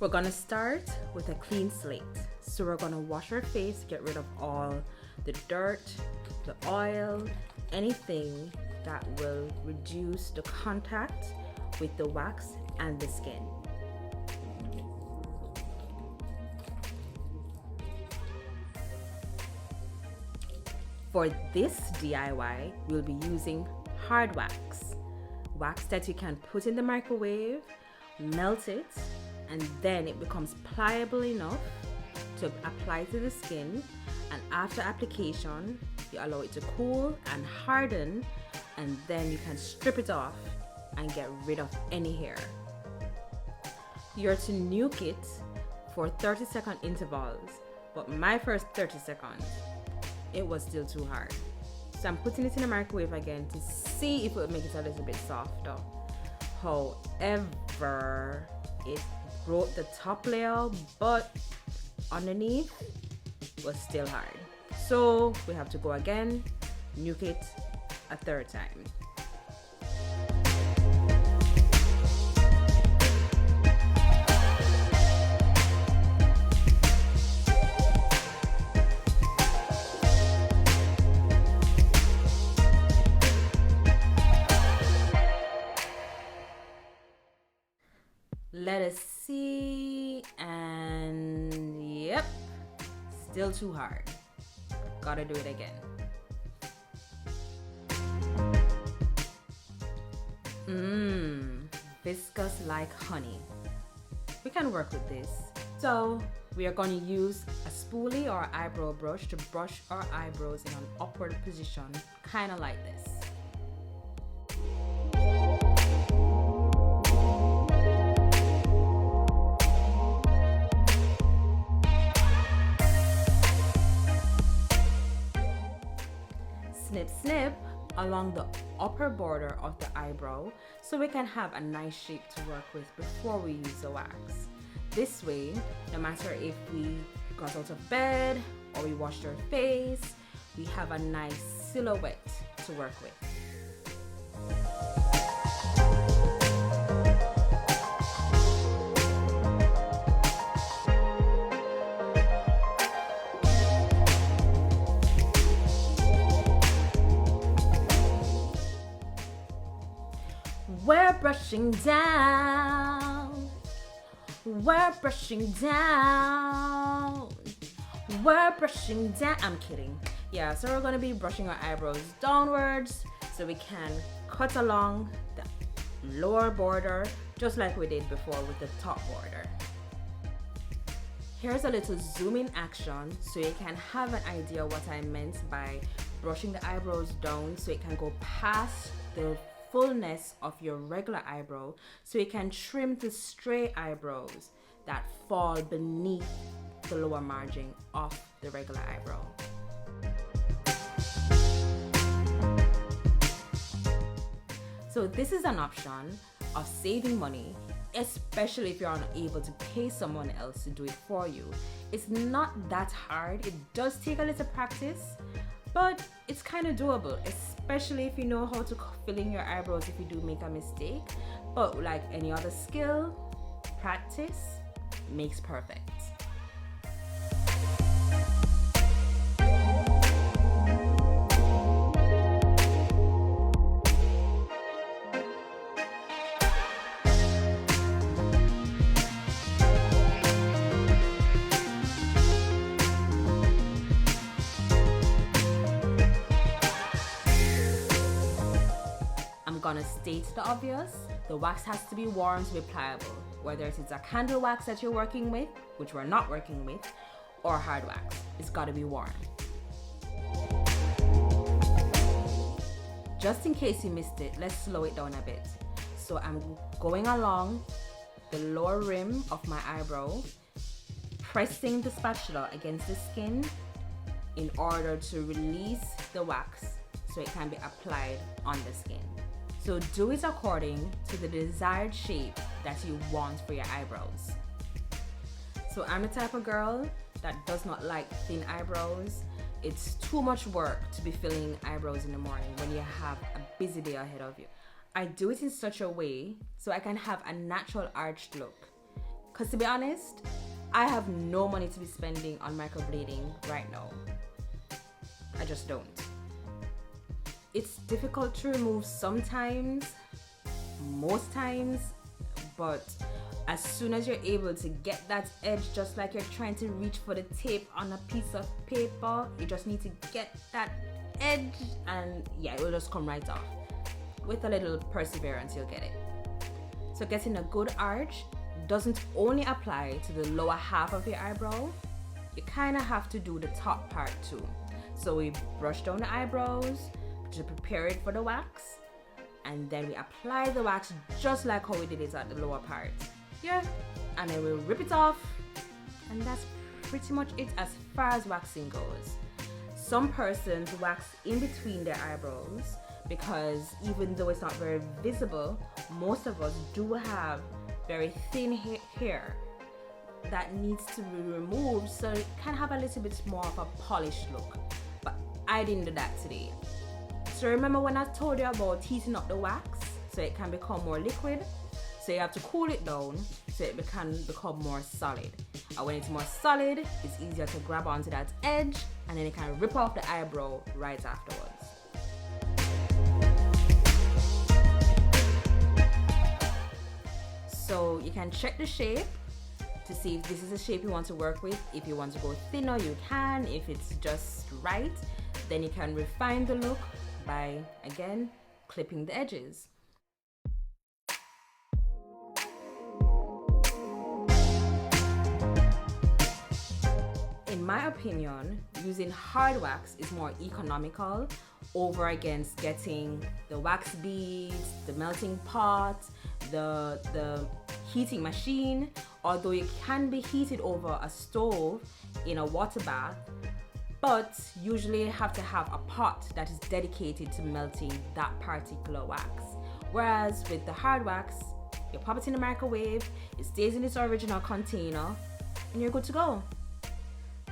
We're gonna start with a clean slate. So we're gonna wash our face, get rid of all the dirt, the oil, anything that will reduce the contact with the wax and the skin. For this DIY, we'll be using hard wax. Wax that you can put in the microwave, melt it, and then it becomes pliable enough to apply to the skin. And after application, you allow it to cool and harden, and then you can strip it off and get rid of any hair. You're to nuke it for 30-second intervals, but my first 30 seconds, it was still too hard. So I'm putting it in the microwave again to see if it would make it a little bit softer. However, it broke the top layer, but underneath was still hard. So we have to go again, nuke it a third time. Let us see, and yep, still too hard. Gotta do it again. Viscous like honey. We can work with this. So we are going to use a spoolie or eyebrow brush to brush our eyebrows in an upward position, kind of like this. Snip, snip along the upper border of the eyebrow so we can have a nice shape to work with before we use the wax. This way, no matter if we got out of bed or we washed our face, we have a nice silhouette to work with. We're brushing down, we're brushing down, we're brushing down. I'm kidding. Yeah, so we're gonna be brushing our eyebrows downwards so we can cut along the lower border just like we did before with the top border. Here's a little zoom in action so you can have an idea what I meant by brushing the eyebrows down so it can go past the fullness of your regular eyebrow, so you can trim the stray eyebrows that fall beneath the lower margin of the regular eyebrow. So this is an option of saving money, especially if you're unable to pay someone else to do it for you. It's not that hard. It does take a little practice, but it's kind of doable, especially if you know how to fill in your eyebrows if you do make a mistake. But like any other skill, practice makes perfect. Gonna state the obvious. The wax has to be warm to be pliable, whether it is a candle wax that you're working with, which we're not working with, or hard wax. It's got to be warm. Just in case you missed it, let's slow it down a bit. So I'm going along the lower rim of my eyebrow, pressing the spatula against the skin in order to release the wax so it can be applied on the skin. So do it according to the desired shape that you want for your eyebrows. So I'm the type of girl that does not like thin eyebrows. It's too much work to be filling eyebrows in the morning when you have a busy day ahead of you. I do it in such a way so I can have a natural arched look. Because to be honest, I have no money to be spending on microblading right now. I just don't. It's difficult to remove sometimes, most times, but as soon as you're able to get that edge, just like you're trying to reach for the tape on a piece of paper, you just need to get that edge and yeah, it will just come right off. With a little perseverance, you'll get it. So getting a good arch doesn't only apply to the lower half of your eyebrow, you kind of have to do the top part too. So we brush down the eyebrows to prepare it for the wax, and then we apply the wax just like how we did it at the lower part. Yeah, and then we'll rip it off, and that's pretty much it as far as waxing goes. Some persons wax in between their eyebrows because even though it's not very visible, most of us do have very thin hair that needs to be removed so it can have a little bit more of a polished look. But I didn't do that today. So remember when I told you about heating up the wax so it can become more liquid? So you have to cool it down so it can become more solid. And when it's more solid, it's easier to grab onto that edge and then you can rip off the eyebrow right afterwards. So you can check the shape to see if this is a shape you want to work with. If you want to go thinner, you can. If it's just right, then you can refine the look by, again, clipping the edges. In my opinion, using hard wax is more economical over against getting the wax beads, the melting pot, the heating machine. Although it can be heated over a stove in a water bath, but usually you have to have a pot that is dedicated to melting that particular wax. Whereas with the hard wax, you pop it in the microwave, it stays in its original container, and you're good to go.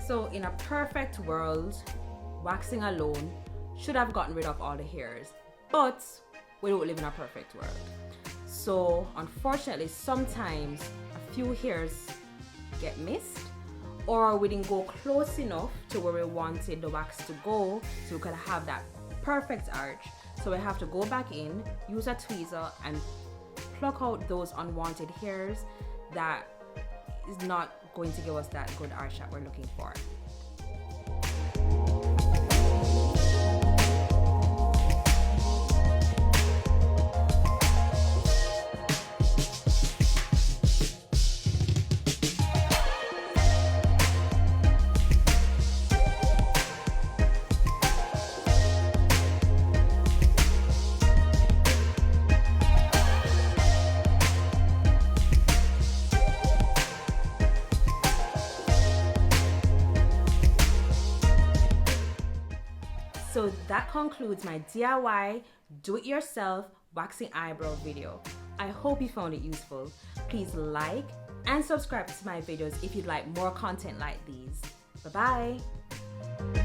So in a perfect world, waxing alone should have gotten rid of all the hairs, but we don't live in a perfect world. So unfortunately, sometimes a few hairs get missed, or we didn't go close enough to where we wanted the wax to go so we could have that perfect arch. So we have to go back in, use a tweezer and pluck out those unwanted hairs that is not going to give us that good arch that we're looking for. So that concludes my DIY do-it-yourself waxing eyebrow video. I hope you found it useful. Please like and subscribe to my videos if you'd like more content like these. Bye-bye.